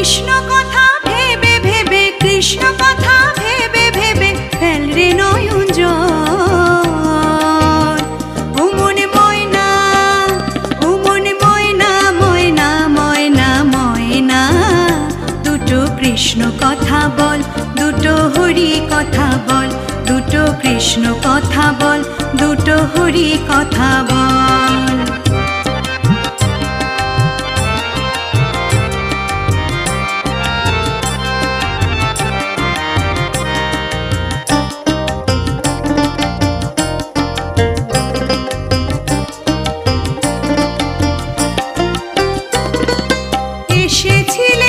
কৃষ্ণ কথা ভেবে ভেবে, কৃষ্ণ কথা ভেবে ভেবে ফেল রে নয়ন জল। ও মনে ময়না, ও মনে ময়না, ময়না ময়না ময়না, দুটো কৃষ্ণ কথা বল, দুটো হরি কথা বল, দুটো কৃষ্ণ কথা বল, দুটো হরি কথা বল। এসেছিল